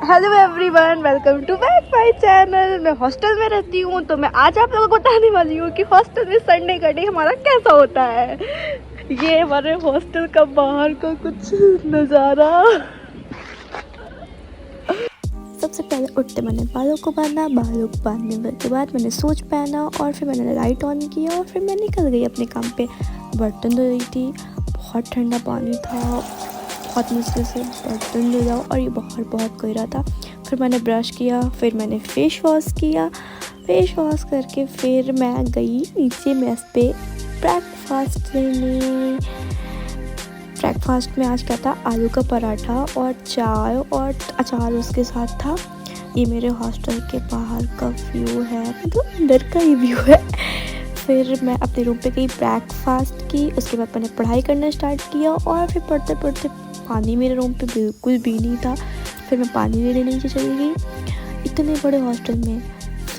Hello everyone, welcome to back my channel. मैं hostel में रहती हूँ, तो मैं आज आप लोगों को बताने वाली हूँ कि हॉस्टल में संडे का डे हमारा कैसा होता है। ये हमारे हॉस्टल का बाहर का कुछ नज़ारा। सबसे पहले उठते मैंने बालों को बांधा, बालों को बांधने के बाद मैंने सूट पहना और फिर मैंने लाइट ऑन किया और फिर मैं निकल गई अपने काम पे। बर्तन धो रही थी, बहुत ठंडा पानी था, बहुत मुश्किल से बर्तन धोया और ये बाहर बहुत कोहरा था। फिर मैंने ब्रश किया, फिर मैंने फेस वॉश किया। फेस वॉश करके फिर मैं गई नीचे मेस पे ब्रेकफास्ट लेने। ब्रेकफास्ट में आज क्या था, आलू का पराठा और चाय और अचार उसके साथ था। ये मेरे हॉस्टल के बाहर का व्यू है, मतलब अंदर का ही व्यू है। फिर मैं अपने रूम पे गई, ब्रेकफास्ट की, उसके बाद मैंने पढ़ाई करना स्टार्ट किया और फिर पढ़ते पढ़ते पानी मेरे रूम पे बिल्कुल भी नहीं था। फिर मैं पानी लेने नीचे चली गई। इतने बड़े हॉस्टल में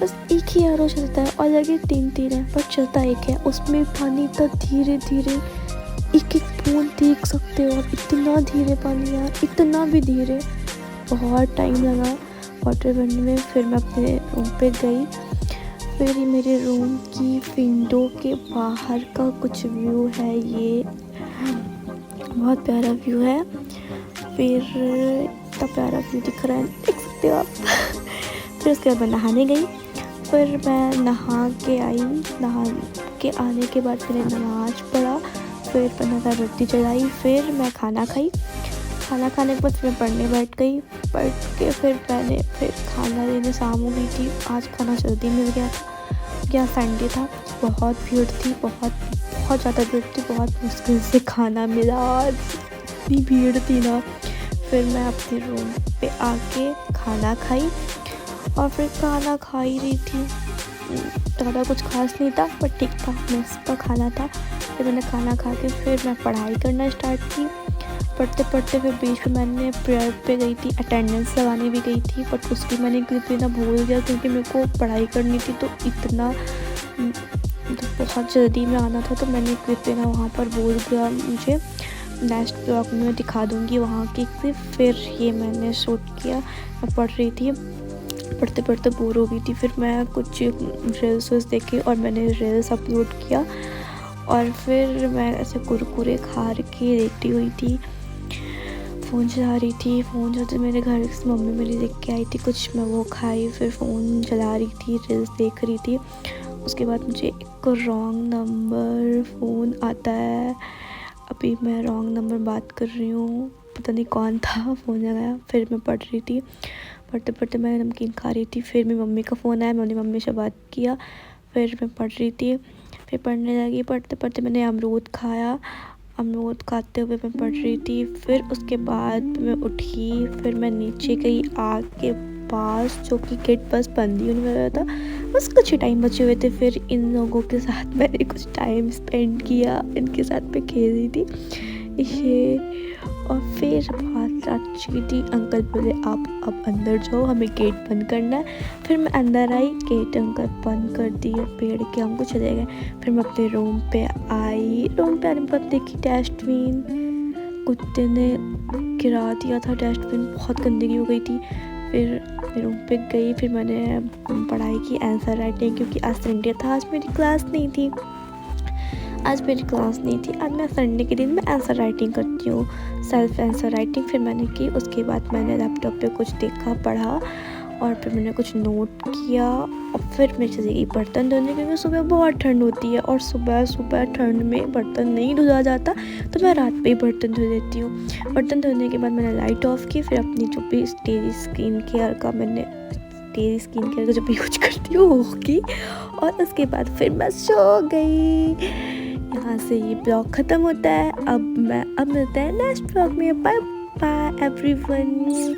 बस एक ही आर ओ चलता है और लगे तीन है, पर चलता एक है। उसमें पानी इतना धीरे धीरे, एक एक बूंद देख सकते हो आप, इतना धीरे पानी यार, इतना भी धीरे। बहुत टाइम लगा वाटर भरने में। फिर मैं अपने रूम पे गई। फिर मेरे रूम की विंडो के बाहर का कुछ व्यू है, ये बहुत प्यारा व्यू है। फिर इतना प्यारा व्यू दिख रहा है, देख सकते हो आप। फिर उसके बाद मैं नहाने गई। फिर मैं नहा के आई। नहा के आने के बाद मैंने नमाज पढ़ा, फिर मैंने अगरबत्ती जलाई, फिर मैं खाना खाई। खाना खाने के बाद मैं पढ़ने बैठ गई। पढ़ के फिर मैंने खाना लेने शाम हो गई थी। आज खाना जल्दी मिल गया था, क्या संडे था। बहुत भीड़ थी, बहुत ज़्यादा भीड़ थी, बहुत मुश्किल से खाना मिला। आज इतनी भीड़ थी ना। फिर मैं अपने रूम पे आके खाना खाई और फिर खाना खा ही रही थी। ज़्यादा कुछ खास नहीं था, पर ठीक था, मेस का खाना था। फिर मैंने खाना खा के फिर मैं पढ़ाई करना स्टार्ट की। पढ़ते पढ़ते फिर बीच में मैंने प्रेयर पे गई थी, अटेंडेंस लगाने भी गई थी, बट उसकी मैंने क्लिप लेना भूल गया क्योंकि मेरे को पढ़ाई करनी थी। तो इतना बहुत जल्दी में आना था, तो मैंने क्लिप लेना वहाँ पर भूल गया। मुझे नेक्स्ट ब्लॉग में मैं दिखा दूँगी वहाँ की क्लिप। फिर ये मैंने शूट किया। मैं पढ़ रही थी, पढ़ते पढ़ते बोर हो गई थी। फिर मैं कुछ रील्स देखी और मैंने रील्स अपलोड किया। और फिर मैं ऐसे कुरकुरे खा के लेटी हुई थी, फ़ोन चला रही थी। फ़ोन चलाते मेरे घर से मम्मी मेरी देख के आई थी कुछ, मैं वो खाई, फिर फ़ोन चला रही थी, रील्स देख रही थी। उसके बाद मुझे एक रॉन्ग नंबर फ़ोन आता है। अभी मैं रॉन्ग नंबर बात कर रही हूँ, पता नहीं कौन था, फ़ोन लगाया। फिर मैं पढ़ रही थी, पढ़ते पढ़ते मैं नमकीन खा रही थी। फिर मेरी मम्मी का फ़ोन आया, मैंने मम्मी से बात किया। फिर मैं पढ़ रही थी, फिर पढ़ने लगी। पढ़ते पढ़ते मैंने अमरूद खाया, अमरूद खाते हुए मैं पढ़ रही थी। फिर उसके बाद मैं उठी, फिर मैं नीचे गई आग के पास, जो कि गेट बस बंद ही होने वाला था, बस कुछ ही टाइम बचे हुए थे। फिर इन लोगों के साथ मैंने कुछ टाइम स्पेंड किया, इनके साथ मैं खेल रही थी ये। और फिर बहुत अच्छी थी। अंकल बोले आप अब अंदर जाओ, हमें गेट बंद करना है। फिर मैं अंदर आई, गेट अंकल बंद कर दिए, पेड़ के हमको चले गए। फिर मैं अपने रूम पे आई। रूम पे आने के बाद देखी डस्टबिन, कुत्ते ने गिरा दिया था डस्टबिन, बहुत गंदगी हो गई थी। फिर रूम पे गई, फिर मैंने पढ़ाई की आंसर राइटिंग, क्योंकि आज संडे था, आज मेरी क्लास नहीं थी। आज मैं संडे के दिन मैं आंसर राइटिंग करती हूँ, सेल्फ आंसर राइटिंग। फिर मैंने की, उसके बाद मैंने लैपटॉप पे कुछ देखा, पढ़ा और फिर मैंने कुछ नोट किया। और फिर मैं चली गई बर्तन धोने, क्योंकि सुबह बहुत ठंड होती है और सुबह ठंड में बर्तन नहीं धुला जाता, तो मैं रात पे ही बर्तन धो देती हूँ। बर्तन धोने के बाद मैंने लाइट ऑफ की। फिर अपनी जो भी डेली स्किन केयर का जो भी यूज करती हूँ वो की, और उसके बाद फिर मैं सो गई। यहाँ से ये ब्लॉग ख़त्म होता है। अब मिलते हैं नेक्स्ट ब्लॉग में। Bye bye everyone.